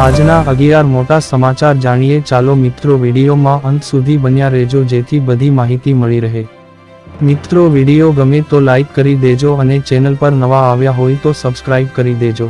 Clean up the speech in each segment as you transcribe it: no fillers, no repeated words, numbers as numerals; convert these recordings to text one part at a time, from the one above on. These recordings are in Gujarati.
આજના 11 મોટા સમાચાર જાણીએ ચાલો મિત્રો, વિડીયોમાં અંત સુધી બન્યા રહેજો જેથી બધી માહિતી મળી રહે। મિત્રો, વિડીયો ગમે તો લાઈક કરી દેજો અને ચેનલ પર નવા આવ્યા હોય તો સબસ્ક્રાઇબ કરી દેજો।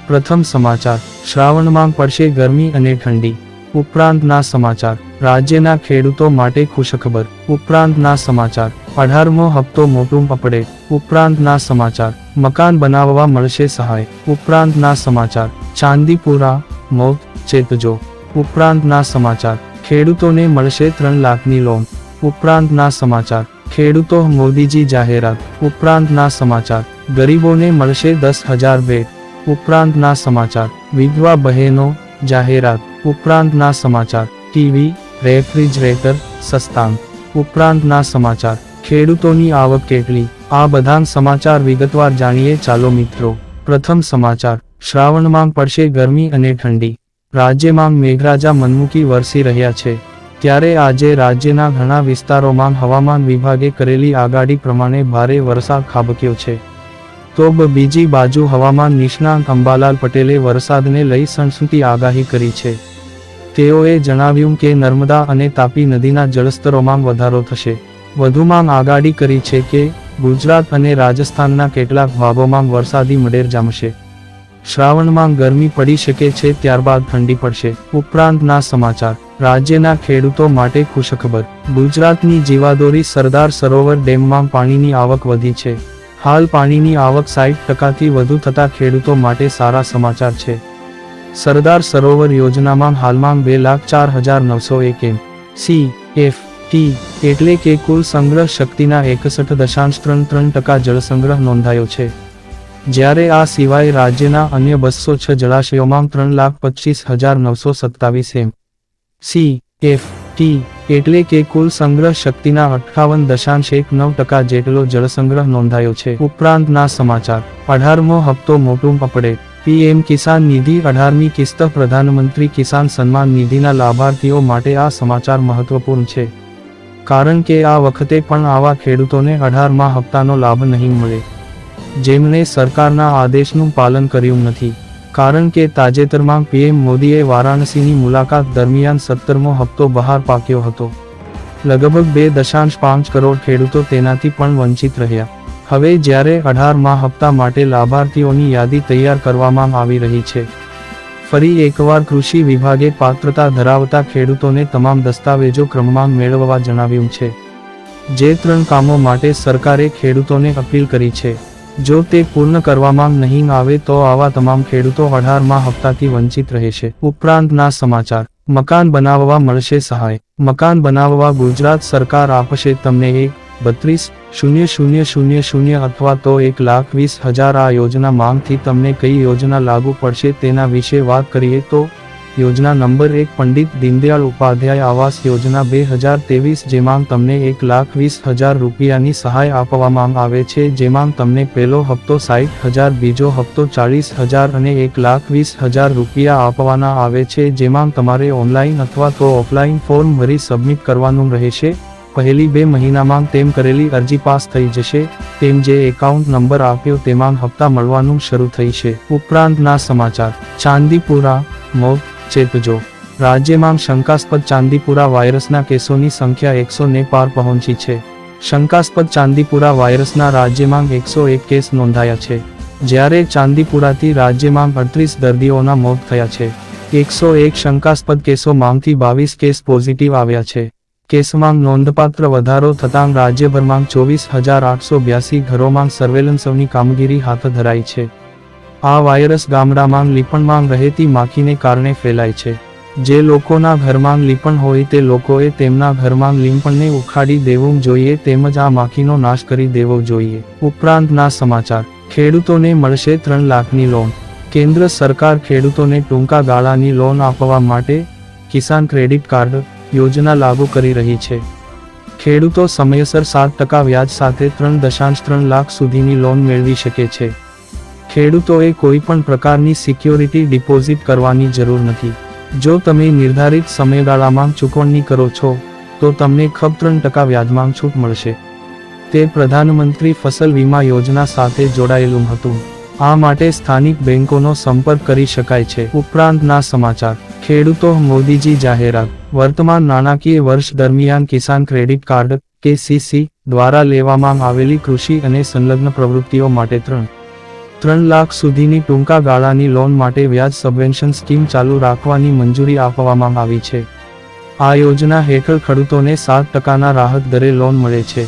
પ્રથમ સમાચાર, શ્રાવણમાં પડશે ગરમી અને ઠંડી। ઉપરાંતના સમાચાર, રાજ્યના ખેડૂતો માટે ખુશખબર। ઉપરાંતના સમાચાર, 18મો હપ્તો મોટું અપડેટ। ઉપરાંતના સમાચાર, મકાન બનાવવા મળશે સહાય। ઉપરાંતના સમાચાર, ચાંદીપુરા મોત ચેતજો। ઉપરાંતના સમાચાર, ખેડૂતોને મળશે 3 લાખની લોન। ઉપરાંતના સમાચાર, ખેડૂતો મોદીજી જાહેરાત। ઉપરાંતના સમાચાર, ગરીબોને મળશે 10,000 બેડ। ઉપરાંતના સમાચાર, વિધવા બહેનો જાહેરાત। ઉપરાંતના સમાચાર, ટીવી રેફ્રિજરેટર સસ્તામાં। ઉપરાંતના સમાચાર, ખેડૂતોની આવક કેટલી? આ બધા સમાચાર વિગતવાર જાણીએ ચાલો મિત્રો। પ્રથમ સમાચાર, શ્રાવણમાં પડશે ગરમી અને ઠંડી। રાજ્યમાં મેઘરાજા મનમૂકી વરસી રહ્યા છે, ત્યારે આજે રાજ્યના ઘણા વિસ્તારોમાં હવામાન વિભાગે કરેલી આગાહી પ્રમાણે ભારે વરસાદ ખાબક્યો છે। તો બીજી બાજુ હવામાન નિષ્ણાત અંબાલાલ પટેલે વરસાદને લઈ સણસણતી આગાહી કરી છે। તેઓએ જણાવ્યું કે નર્મદા અને તાપી નદીના જળસ્તરોમાં વધારો થશે। વધુમાં આગાહી કરી છે કે ગુજરાત અને રાજસ્થાનના કેટલાક ભાગોમાં વરસાદી મડેર જામશે। શ્રાવણમાં ગરમી પડી શકે છે, ત્યારબાદ ઠંડી પડશે। ઉપરાંતના સમાચાર, રાજ્યના ખેડૂતો માટે ખુશખબર। ગુજરાતની જીવાદોરી સરદાર સરોવર ડેમમાં પાણીની આવક વધી છે। હાલ પાણીની આવક 60%થી વધુ થતા ખેડૂતો માટે સારા સમાચાર છે। સરદાર સરોવર યોજનામાં હાલમાં 2,04,901 MCFT એટલે કે કુલ સંગ્રહ શક્તિના 61.33% જળસંગ્રહ નોંધાયો છે। જ્યારે આ સિવાય રાજ્યના અન્ય 206 જળાશયોમાં 3,25,927 MCFT એટલે કે કુલ સંગ્રહ શક્તિના 58.19% જેટલો જળસંગ્રહ નોંધાયો છે। ઉપરાંતના સમાચાર, 18મો હપ્તો મોટું અપડેટ। પીએમ કિસાન નિધિ 18મી કિસ્ત પ્રધાનમંત્રી કિસાન સન્માન નિધિના લાભાર્થીઓ માટે આ સમાચાર મહત્વપૂર્ણ છે, કારણ કે આ વખતે પણ આવા ખેડૂતોને 18મા હપ્તાનો લાભ નહીં મળે જેમણે સરકારના આદેશનું પાલન કર્યું નથી, કારણ કે તાજેતરમાં પીએમ મોદીએ વારાણસીની મુલાકાત દરમિયાન 17મો હપ્તો બહાર પાડ્યો હતો। લગભગ 2.5 કરોડ ખેડૂતો તેનાથી પણ વંચિત રહ્યા। હવે જ્યારે 18મા હપ્તા માટે લાભાર્થીઓની યાદી તૈયાર કરવામાં આવી રહી છે, ફરી એકવાર કૃષિ વિભાગે પાત્રતા ધરાવતા ખેડૂતોને તમામ દસ્તાવેજો ક્રમમાં મેળવવા જણાવ્યું છે। જે 3 કામો માટે સરકારે ખેડૂતોને અપીલ કરી છે, જો તે પૂર્ણ કરવામાં નહીં આવે તો આવા તમામ ખેડૂતો 18મા હપ્તાથી વંચિત રહેશે। ઉપરાંતના સમાચાર, મકાન બનાવવા મળશે સહાય। મકાન બનાવવા ગુજરાત સરકાર આપશે તમને 1,32,000 અથવા તો 1,20,000। આ યોજના માંથી તમને કઈ યોજના લાગુ પડશે તેના વિશે વાત કરીએ તો યોજના નંબર 1 પંડિત દીનદયાળ ઉપાધ્યાય આવાસ યોજના 2023, જેમાં તમને 1,20,000 રૂપિયાની સહાય આપવામાં આવે છે, જેમાં તમને પહેલો હપ્તો 60,000, બીજો હપ્તો 40,000 અને 1,20,000 રૂપિયા આપવાના આવે છે, જેમાં તમારે ઓનલાઈન અથવા તો ઓફલાઈન ફોર્મ ભરી સબમિટ કરવાનું રહેશે। પહેલી 2 મહિનામાં તેમ કરેલી અરજી પાસ થઈ જશે, તેમ જે એકાઉન્ટ નંબર આપ્યો તેમાં હપ્તા મળવાનું શરૂ થઈ છે। ઉપરાંતના સમાચાર, ચાંદીપુરા મોત ચેતજો। રાજ્યમાં શંકાસ્પદ ચાંદીપુરા વાયરસના કેસોની સંખ્યા 100 ને પાર પહોંચી છે। શંકાસ્પદ ચાંદીપુરા વાયરસના રાજ્યમાં 101 કેસ નોંધાયા છે, જ્યારે ચાંદીપુરાથી રાજ્યમાં 38 દર્દીઓના મોત થયા છે। 101 શંકાસ્પદ કેસોમાંથી 22 કેસ પોઝિટિવ આવ્યા છે। કેસમાં નોંધપાત્ર વધારો થતાં રાજ્યભરમાં 24,882 ઘરોમાં સર્વેલન્સની કામગીરી હાથ ધરાઈ છે। આ વાયરસ ગામડામાં લીપણમાં રહેતી માખીને કારણે ફેલાય છે। જે લોકોના ઘરમાં લીપણ હોય તે લોકોએ તેમના ઘરમાં લીપણને ઉખાડી દેવું જોઈએ, તેમજ આ માખીનો નાશ કરી દેવો જોઈએ। ઉપરાંતના સમાચાર, ખેડૂતોને મળશે 3 લાખની લોન। કેન્દ્ર સરકાર ખેડૂતોને ટૂંકા ગાળાની લોન આપવા માટે કિસાન ક્રેડિટ કાર્ડ યોજના લાગુ કરી રહી છે। ખેડૂતો સમયસર 7% વ્યાજ સાથે 3.3 લાખ સુધીની લોન મેળવી શકે છે। ખેડૂતોએ કોઈ પણ પ્રકારની સિક્યોરિટી ડિપોઝિટ કરવાની જરૂર નથી। જો તમે નિર્ધારિત સમયગાળામાં ચૂકવણી કરો છો તો તમને 3% વ્યાજમાં છૂટ મળશે। તે પ્રધાનમંત્રી ફસલ વીમા યોજના સાથે જોડાયેલું હતું। આ માટે સ્થાનિક બેંકોનો સંપર્ક કરી શકાય છે. ઉપરાંતના સમાચાર. ખેડૂતો મોદીજી જાહેરાત. વર્તમાન નાણાકીય વર્ષ દરમિયાન કિસાન ક્રેડિટ કાર્ડ KCC દ્વારા લેવામાં આવેલી કૃષિ અને સંલગ્ન પ્રવૃત્તિઓ માટે 3 લાખ સુધીની ટૂંકા ગાળાની લોન માટે વ્યાજ સબવેન્શન સ્કીમ ચાલુ રાખવાની મંજૂરી આપવામાં આવી છે. આ યોજના હેઠળ ખેડૂતોને 7% રાહત દરે લોન મળે છે.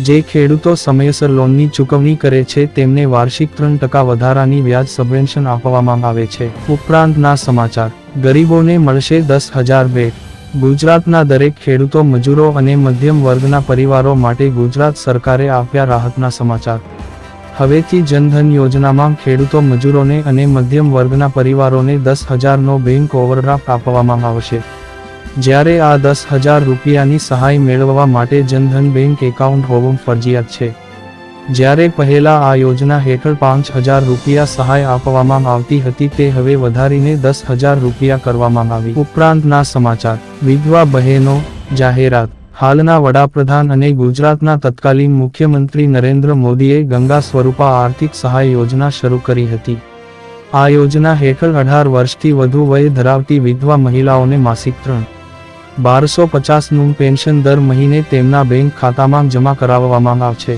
જે ખેડૂતો સમયસર લોનની ચૂકવણી કરે છે તેમને વાર્ષિક 3% વધારાની વ્યાજ સબવેન્શન આપવામાં આવે છે. ઉપરાંતના સમાચાર. ગરીબોને મળશે 10,000 ભેટ. ગુજરાતના દરેક ખેડૂતો, મજૂરો અને મધ્યમ વર્ગના પરિવારો માટે ગુજરાત સરકારે આપ્યા રાહતના સમાચાર. હવેથી જનધન યોજનામાં ખેડૂતો, મજૂરોને અને મધ્યમ વર્ગના પરિવારોને 10,000નો બેંક ઓવરડ્રાફ્ટ આપવામાં આવશે. જ્યારે આ 10,000 રૂપિયાની સહાય મેળવવા માટે જનધન બેંક એકાઉન્ટ હોવું ફરજિયાત છે. જ્યારે પહેલા આ યોજના હેઠળ 5,000 રૂપિયા સહાય આપવામાં આવતી હતી તે હવે વધારીને 10,000 રૂપિયા કરવામાં આવી. ઉપરાંતના સમાચાર. વિધવા બહેનો જાહેરાત. હાલના વડાપ્રધાન અને ગુજરાતના તત્કાલીન મુખ્યમંત્રી નરેન્દ્ર મોદીએ ગંગા સ્વરૂપા આર્થિક સહાય યોજના શરૂ કરી હતી. આ યોજના હેઠળ 18 વર્ષથી વધુ વય ધરાવતી વિધવા મહિલાઓને માસિક 3,250નું પેન્શન દર મહિને તેમના બેંક ખાતામાં જમા કરાવવામાં આવશે.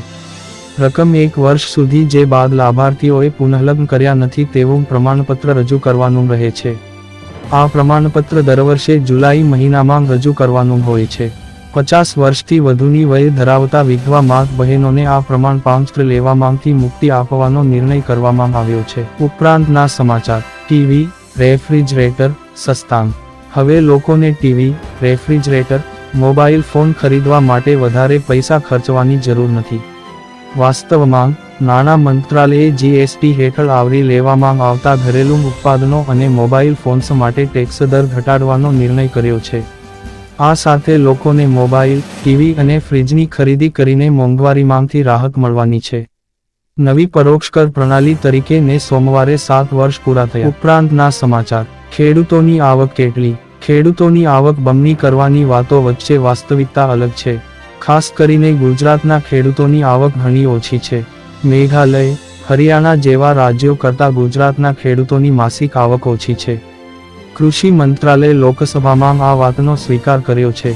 રકમ 1 વર્ષ સુધી જે બાદ લાભાર્થીઓએ પુનઃલગ્ન કર્યા નથી તેવું પ્રમાણપત્ર રજૂ કરવાનું રહે છે. આ પ્રમાણપત્ર દર વર્ષે જુલાઈ મહિનામાં રજૂ કરવાનું હોય છે. 50 વર્ષથી વધુની વય ધરાવતા વિધવા માત બહેનોને આ પ્રમાણપત્ર લેવામાંથી મુક્તિ આપવાનો નિર્ણય કરવામાં આવ્યો છે. ઉપરાંતના સમાચાર. ટીવી, રેફ્રિજરેટર સસ્તાં. હવે લોકોને ટીવી, રેફ્રિજરેટર, મોબાઈલ ફોન ખરીદવા માટે વધારે પૈસા ખર્ચવાની જરૂર નથી. વાસ્તવમાં, નાણાં મંત્રાલયે GST હેઠળ આવરી લેવામાં આવતા ઘરેલું ઉત્પાદનો અને મોબાઈલ ફોન્સ માટે ટેક્સ દર ઘટાડવાનો નિર્ણય કર્યો છે. આ સાથે લોકોને મોબાઈલ, ટીવી અને ફ્રિજની ખરીદી કરીને મોંઘવારીમાંથી રાહત મળવાની છે. નવી પરોક્ષ કર પ્રણાલી તરીકે ને સોમવારે 7 વર્ષ પૂરા થયા. ઉપરાંતના સમાચાર. ખેડૂતોની આવક કેટલી? ખેડૂતોની આવક બમણી કરવાની વાતો વચ્ચે વાસ્તવિકતા અલગ છે. ખાસ કરીને ગુજરાતના ખેડૂતોની આવક ઘણી ઓછી છે. મેઘાલય, હરિયાણા જેવા રાજ્યો કરતાં ગુજરાતના ખેડૂતોની માસિક આવક ઓછી છે. કૃષિ મંત્રાલય લોકસભામાં આ વાતનો સ્વીકાર કર્યો છે.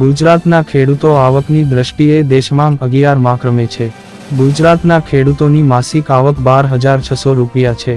ગુજરાતના ખેડૂતો આવકની દ્રષ્ટિએ દેશમાં 11મા ક્રમે છે. ગુજરાતના ખેડૂતોની માસિક આવક 12,600 રૂપિયા છે.